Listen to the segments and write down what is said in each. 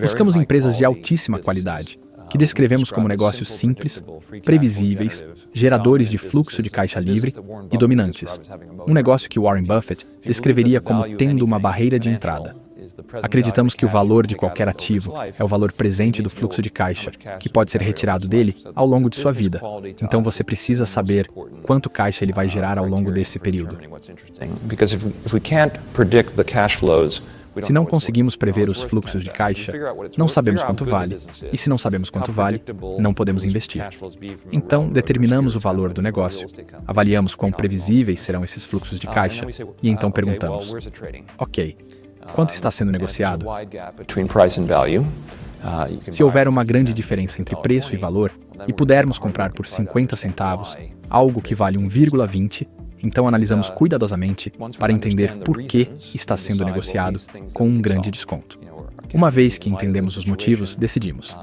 Buscamos empresas de altíssima qualidade, que descrevemos como negócios simples, previsíveis, geradores de fluxo de caixa livre e dominantes. Um negócio que Warren Buffett descreveria como tendo uma barreira de entrada. Acreditamos que o valor de qualquer ativo é o valor presente do fluxo de caixa, que pode ser retirado dele ao longo de sua vida. Então você precisa saber quanto caixa ele vai gerar ao longo desse período. Se não conseguimos prever os fluxos de caixa, não sabemos quanto vale, e se não sabemos quanto vale, não podemos investir. Então, determinamos o valor do negócio, avaliamos quão previsíveis serão esses fluxos de caixa, e então perguntamos: ok, quanto está sendo negociado? Se houver uma grande diferença entre preço e valor, e pudermos comprar por 50 centavos, algo que vale 1,20, então analisamos cuidadosamente para entender por que está sendo negociado com um grande desconto. Uma vez que entendemos os motivos, decidimos: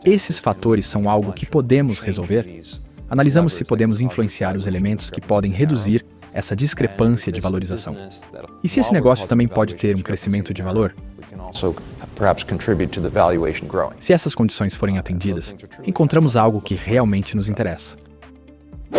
esses fatores são algo que podemos resolver? Analisamos se podemos influenciar os elementos que podem reduzir essa discrepância de valorização. E se esse negócio também pode ter um crescimento de valor? Se essas condições forem atendidas, encontramos algo que realmente nos interessa.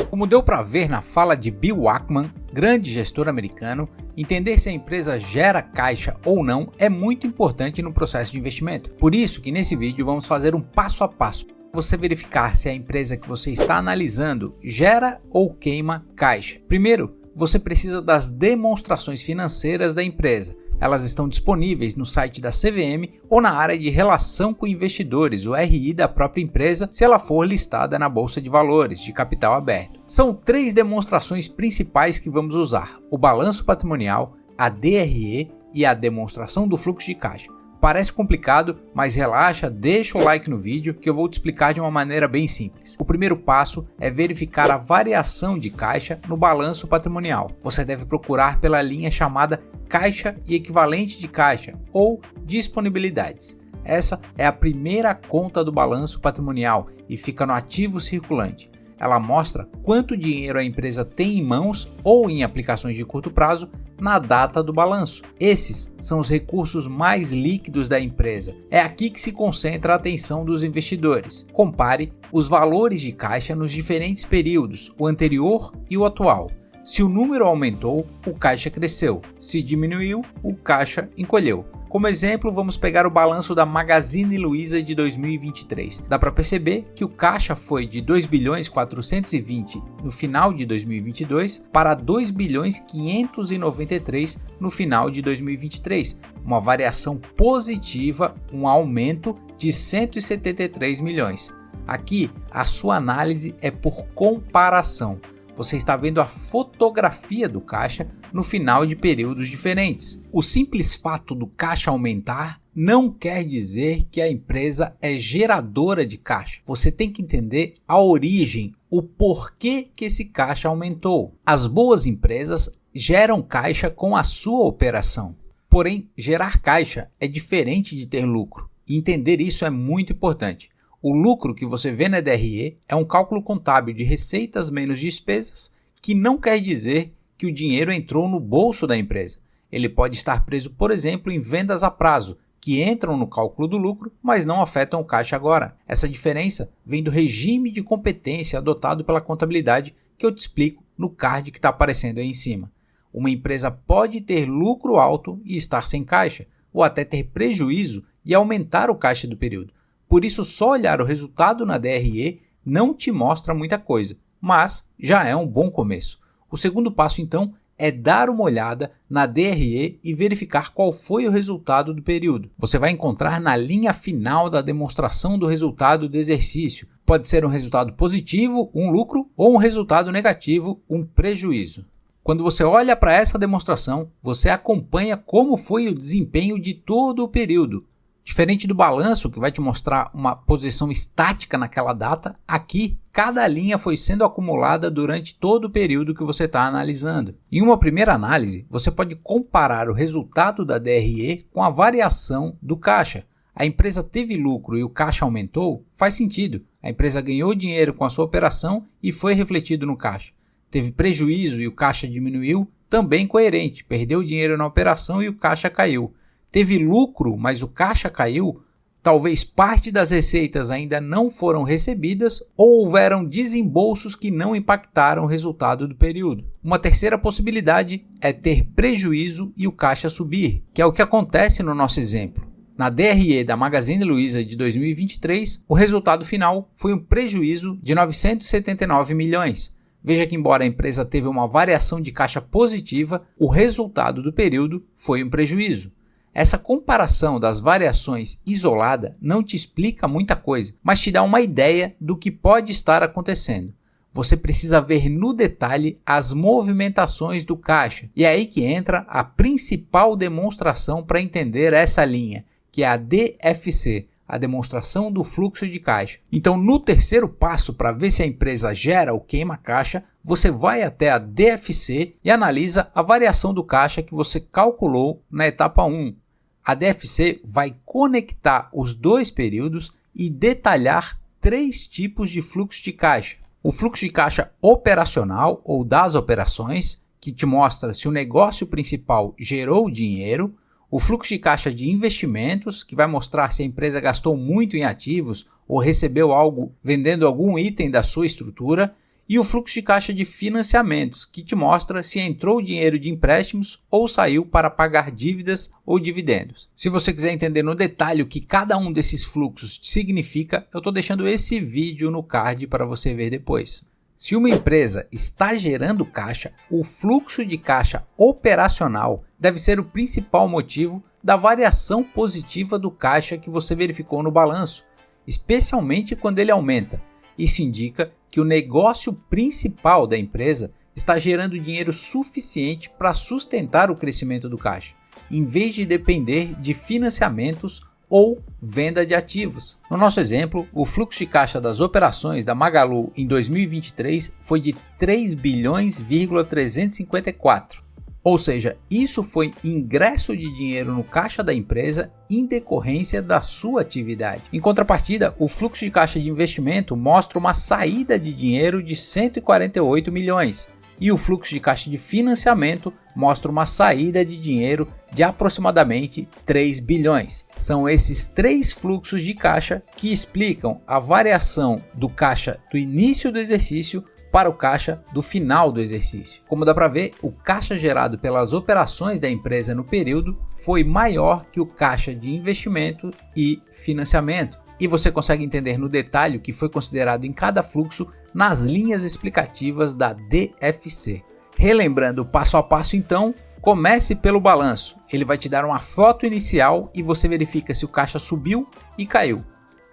Como deu para ver na fala de Bill Ackman, grande gestor americano, entender se a empresa gera caixa ou não é muito importante no processo de investimento. Por isso que nesse vídeo vamos fazer um passo a passo para você verificar se a empresa que você está analisando gera ou queima caixa. Primeiro, você precisa das demonstrações financeiras da empresa. Elas estão disponíveis no site da CVM ou na área de relação com investidores, o RI da própria empresa, se ela for listada na Bolsa de Valores de capital aberto. São 3 demonstrações principais que vamos usar: o balanço patrimonial, a DRE e a demonstração do fluxo de caixa. Parece complicado, mas relaxa, deixa o like no vídeo que eu vou te explicar de uma maneira bem simples. O primeiro passo é verificar a variação de caixa no balanço patrimonial. Você deve procurar pela linha chamada caixa e equivalente de caixa, ou disponibilidades. Essa é a primeira conta do balanço patrimonial e fica no ativo circulante. Ela mostra quanto dinheiro a empresa tem em mãos ou em aplicações de curto prazo na data do balanço. Esses são os recursos mais líquidos da empresa. É aqui que se concentra a atenção dos investidores. Compare os valores de caixa nos diferentes períodos, o anterior e o atual. Se o número aumentou, o caixa cresceu. Se diminuiu, o caixa encolheu. Como exemplo, vamos pegar o balanço da Magazine Luiza de 2023. Dá para perceber que o caixa foi de 2.420 no final de 2022 para 2.593 no final de 2023. Uma variação positiva, um aumento de 173 milhões. Aqui, a sua análise é por comparação. Você está vendo a fotografia do caixa no final de períodos diferentes. O simples fato do caixa aumentar não quer dizer que a empresa é geradora de caixa. Você tem que entender a origem, o porquê que esse caixa aumentou. As boas empresas geram caixa com a sua operação. Porém, gerar caixa é diferente de ter lucro. E entender isso é muito importante. O lucro que você vê na DRE é um cálculo contábil de receitas menos despesas, que não quer dizer que o dinheiro entrou no bolso da empresa. Ele pode estar preso, por exemplo, em vendas a prazo, que entram no cálculo do lucro, mas não afetam o caixa agora. Essa diferença vem do regime de competência adotado pela contabilidade, que eu te explico no card que está aparecendo aí em cima. Uma empresa pode ter lucro alto e estar sem caixa, ou até ter prejuízo e aumentar o caixa do período. Por isso, só olhar o resultado na DRE não te mostra muita coisa, mas já é um bom começo. O segundo passo, então, é dar uma olhada na DRE e verificar qual foi o resultado do período. Você vai encontrar na linha final da demonstração do resultado do exercício. Pode ser um resultado positivo, um lucro, ou um resultado negativo, um prejuízo. Quando você olha para essa demonstração, você acompanha como foi o desempenho de todo o período. Diferente do balanço, que vai te mostrar uma posição estática naquela data, aqui cada linha foi sendo acumulada durante todo o período que você está analisando. Em uma primeira análise, você pode comparar o resultado da DRE com a variação do caixa. A empresa teve lucro e o caixa aumentou? Faz sentido. A empresa ganhou dinheiro com a sua operação e foi refletido no caixa. Teve prejuízo e o caixa diminuiu? Também coerente. Perdeu dinheiro na operação e o caixa caiu. Teve lucro, mas o caixa caiu? Talvez parte das receitas ainda não foram recebidas ou houveram desembolsos que não impactaram o resultado do período. Uma terceira possibilidade é ter prejuízo e o caixa subir, que é o que acontece no nosso exemplo. Na DRE da Magazine Luiza de 2023, o resultado final foi um prejuízo de 979 milhões. Veja que, embora a empresa teve uma variação de caixa positiva, o resultado do período foi um prejuízo. Essa comparação das variações isolada não te explica muita coisa, mas te dá uma ideia do que pode estar acontecendo. Você precisa ver no detalhe as movimentações do caixa, e é aí que entra a principal demonstração para entender essa linha, que é a DFC, a demonstração do fluxo de caixa. Então, no terceiro passo, para ver se a empresa gera ou queima caixa, você vai até a DFC e analisa a variação do caixa que você calculou na etapa 1. A DFC vai conectar os dois períodos e detalhar 3 tipos de fluxo de caixa. O fluxo de caixa operacional ou das operações, que te mostra se o negócio principal gerou dinheiro. O fluxo de caixa de investimentos, que vai mostrar se a empresa gastou muito em ativos ou recebeu algo vendendo algum item da sua estrutura. E o fluxo de caixa de financiamentos, que te mostra se entrou dinheiro de empréstimos ou saiu para pagar dívidas ou dividendos. Se você quiser entender no detalhe o que cada um desses fluxos significa, eu estou deixando esse vídeo no card para você ver depois. Se uma empresa está gerando caixa, o fluxo de caixa operacional deve ser o principal motivo da variação positiva do caixa que você verificou no balanço, especialmente quando ele aumenta. Isso indica que o negócio principal da empresa está gerando dinheiro suficiente para sustentar o crescimento do caixa, em vez de depender de financiamentos ou venda de ativos. No nosso exemplo, o fluxo de caixa das operações da Magalu em 2023 foi de 3 bilhões,354. Ou seja, isso foi ingresso de dinheiro no caixa da empresa em decorrência da sua atividade. Em contrapartida, o fluxo de caixa de investimento mostra uma saída de dinheiro de 148 milhões. E o fluxo de caixa de financiamento mostra uma saída de dinheiro de aproximadamente 3 bilhões. São esses 3 fluxos de caixa que explicam a variação do caixa do início do exercício para o caixa do final do exercício. Como dá para ver, o caixa gerado pelas operações da empresa no período foi maior que o caixa de investimento e financiamento. E você consegue entender no detalhe o que foi considerado em cada fluxo nas linhas explicativas da DFC. Relembrando o passo a passo então, comece pelo balanço. Ele vai te dar uma foto inicial e você verifica se o caixa subiu e caiu.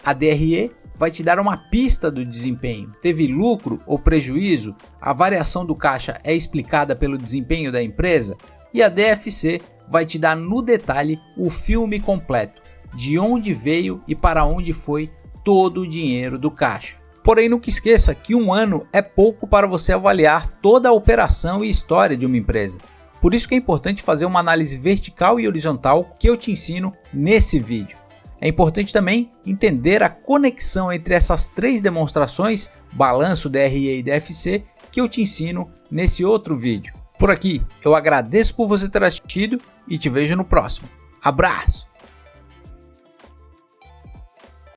A DRE vai te dar uma pista do desempenho. Teve lucro ou prejuízo? A variação do caixa é explicada pelo desempenho da empresa? E a DFC vai te dar no detalhe o filme completo, de onde veio e para onde foi todo o dinheiro do caixa. Porém, nunca esqueça que um ano é pouco para você avaliar toda a operação e história de uma empresa. Por isso que é importante fazer uma análise vertical e horizontal que eu te ensino nesse vídeo. É importante também entender a conexão entre essas 3 demonstrações, balanço, DRE e DFC, que eu te ensino nesse outro vídeo. Por aqui, eu agradeço por você ter assistido e te vejo no próximo. Abraço!